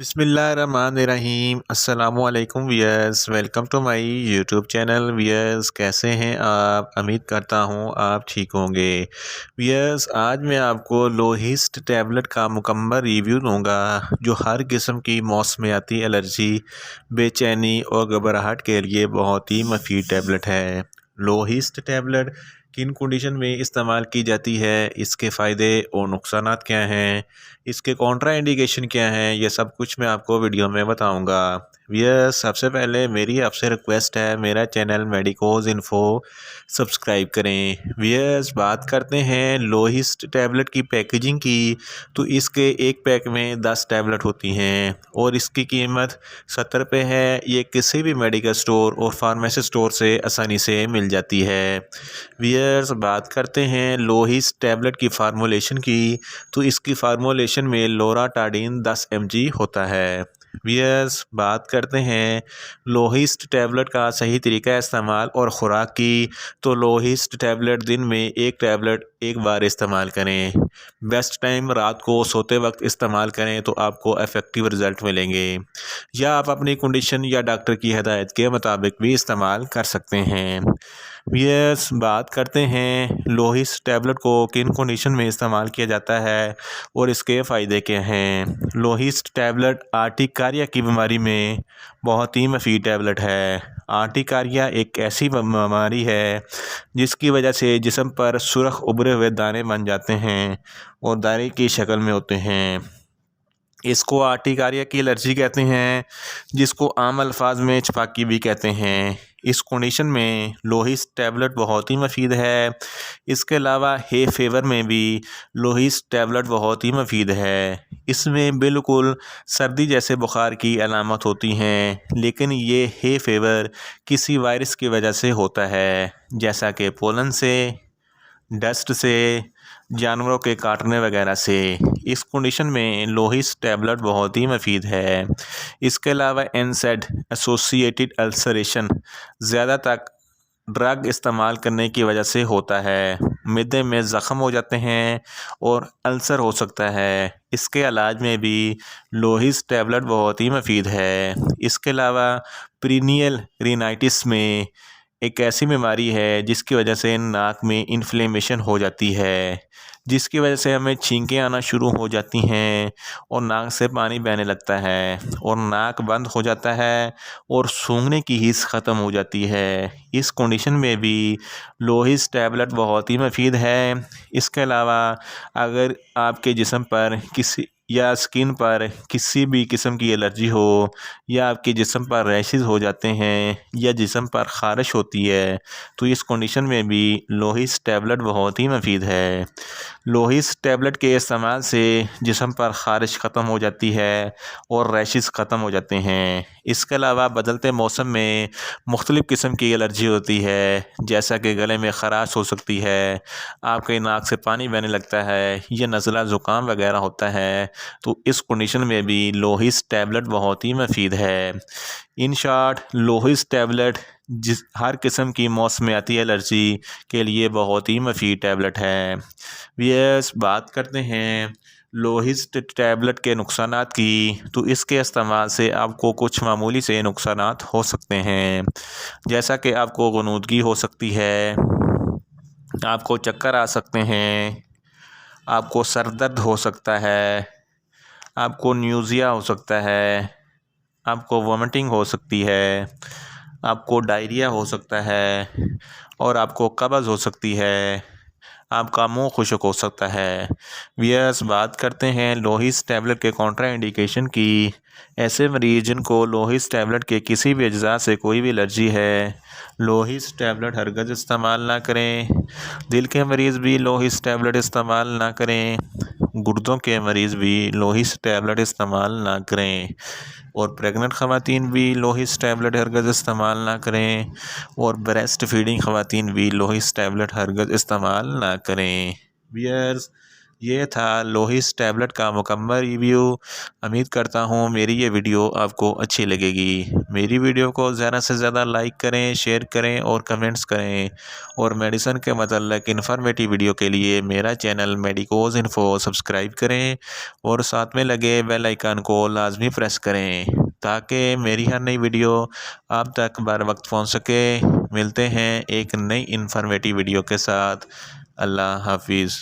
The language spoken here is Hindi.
बिस्मिल्लाहिर्रहमानिर्रहीम अस्सलामुअलैकुम viewers, welcome to my YouTube channel. Viewers, कैसे हैं आप? उम्मीद करता हूं आप ठीक होंगे। वियर्स, आज मैं आपको लोहिस्ट टैबलेट का मुकम्मल रिव्यू दूंगा जो हर किस्म की मौसमियाती एलर्जी, बेचैनी और घबराहट के लिए बहुत ही मुफीद टैबलेट है। लोहिस्ट टैबलेट किन कंडीशन में इस्तेमाल की जाती है, इसके फ़ायदे और नुकसानात क्या हैं, इसके कॉन्ट्रा इंडिकेशन क्या हैं, ये सब कुछ मैं आपको वीडियो में बताऊंगा। यस, सबसे पहले मेरी आपसे रिक्वेस्ट है, मेरा चैनल मेडिकोज इन्फो सब्सक्राइब करें। यस, बात करते हैं लोहिस्ट टैबलेट की पैकेजिंग की, तो इसके एक पैक में 10 टैबलेट होती हैं और इसकी कीमत 70 रुपये है। ये किसी भी मेडिकल स्टोर और फार्मेसी स्टोर से आसानी से मिल जाती है। वियर्स, बात करते हैं लोहिस्ट टैबलेट की फार्मूलेशन की, तो इसकी फार्मूलेशन में लोराटाडीन 10 mg होता है। वियर्स, बात करते हैं लोहिस्ट टैबलेट का सही तरीका इस्तेमाल और ख़ुराक की, तो लोहिस्ट टैबलेट दिन में एक टैबलेट एक बार इस्तेमाल करें। बेस्ट टाइम रात को सोते वक्त इस्तेमाल करें तो आपको इफ़ेक्टिव रिज़ल्ट मिलेंगे, या आप अपनी कंडीशन या डॉक्टर की हिदायत के मुताबिक भी इस्तेमाल कर सकते हैं। यस, बात करते हैं लोहिस्ट टैबलेट को किन कंडीशन में इस्तेमाल किया जाता है और इसके फ़ायदे क्या हैं। लोहिस्ट टैबलेट आर्टिकारिया की बीमारी में बहुत ही मुफीद टैबलेट है। आर्टिकारिया एक ऐसी बीमारी है जिसकी वजह से जिस्म पर सुर्ख उभरे हुए दाने बन जाते हैं और दाने की शक्ल में होते हैं। इसको आर्टिकारिया की एलर्जी कहते हैं, जिसको आम अल्फाज में छपाकी भी कहते हैं। इस कंडीशन में लोहिस्ट टैबलेट बहुत ही मुफीद है। इसके अलावा हे फेवर में भी लोहिस्ट टैबलेट बहुत ही मुफीद है। इसमें बिल्कुल सर्दी जैसे बुखार की अलामत होती हैं, लेकिन ये हे फेवर किसी वायरस की वजह से होता है, जैसा कि पोलन से, डस्ट से, जानवरों के काटने वगैरह से। इस कंडीशन में लोहिस्ट टैबलेट बहुत ही मुफीद है। इसके अलावा एनसेड एसोसिएटेड अल्सरेशन ज़्यादातर ड्रग इस्तेमाल करने की वजह से होता है। मिद्दे में ज़ख़म हो जाते हैं और अल्सर हो सकता है। इसके इलाज में भी लोहिस्ट टैबलेट बहुत ही मुफीद है। इसके अलावा प्रीनियल रिनाइटिस में एक ऐसी बीमारी है जिसकी वजह से नाक में इन्फ्लेमेशन हो जाती है, जिसकी वजह से हमें छींकें आना शुरू हो जाती हैं और नाक से पानी बहने लगता है और नाक बंद हो जाता है और सूंघने की हिस्स ख़त्म हो जाती है। इस कंडीशन में भी लोहिस्ट टैबलेट बहुत ही मुफीद है। इसके अलावा अगर आपके जिस्म पर किसी या स्किन पर किसी भी किस्म की एलर्जी हो, या आपके जिस्म पर रैशेज़ हो जाते हैं, या जिस्म पर ख़ारिश होती है, तो इस कंडीशन में भी लोहिस्ट टैबलेट बहुत ही मुफीद है। लोहिस्ट टैबलेट के इस्तेमाल से जिस्म पर ख़ारिश ख़त्म हो जाती है और रैशेज़ ख़त्म हो जाते हैं। इसके अलावा बदलते मौसम में मुख्तलिफ़ किस्म की एलर्जी होती है, जैसा कि गले में ख़राश हो सकती है, आपके नाक से पानी बहने लगता है, या नज़ला ज़ुकाम वगैरह होता है, तो इस कंडीशन में भी लोहिस्ट टैबलेट बहुत ही मुफीद है। इन शॉर्ट, लोहिस्ट टैबलेट हर किस्म की मौसमियाती एलर्जी के लिए बहुत ही मुफीद टैबलेट है। यस, बात करते हैं लोहिस्ट टैबलेट के नुकसानात की, तो इसके इस्तेमाल से आपको कुछ मामूली से नुकसानात हो सकते हैं, जैसा कि आपको गनूदगी हो सकती है, आपको चक्कर आ सकते हैं, आपको सर दर्द हो सकता है, आपको न्यूज़िया हो सकता है, आपको वोमिटिंग हो सकती है, आपको डायरिया हो सकता है और आपको कब्ज़ हो सकती है, आपका मुंह खुश्क हो सकता है। वियर्स, बात करते हैं लोहिस्ट टैबलेट के कॉन्ट्रा इंडिकेशन की। ऐसे मरीज जिनको लोहिस्ट टैबलेट के किसी भी अज्जा से कोई भी एलर्जी है, लोहिस्ट टैबलेट हरगज़ इस्तेमाल ना करें। दिल के मरीज़ भी लोहिस्ट टैबलेट इस्तेमाल ना करें। गुर्दों के मरीज़ भी लोहिस्ट टैबलेट इस्तेमाल ना करें और प्रेग्नेंट ख़वातीन भी लोहिस्ट टैबलेट हरगज़ इस्तेमाल ना करें और ब्रेस्ट फीडिंग ख़वातीन भी लोहिस्ट टैबलेट हरगज़ इस्तेमाल ना करें। वियर्स, ये था लोहिस्ट टैबलेट का मुकम्मल रिव्यू। उम्मीद करता हूँ मेरी ये वीडियो आपको अच्छी लगेगी। मेरी वीडियो को ज़्यादा से ज़्यादा लाइक करें, शेयर करें और कमेंट्स करें। और मेडिसिन के मतलब इन्फॉर्मेटिव वीडियो के लिए मेरा चैनल मेडिकोज इन्फो सब्सक्राइब करें और साथ में लगे बेल आइकन को लाजमी प्रेस करें ताकि मेरी हर नई वीडियो आप तक बर वक्त पहुँच सके। मिलते हैं एक नई इन्फॉर्मेटिव वीडियो के साथ। अल्लाह हाफिज़।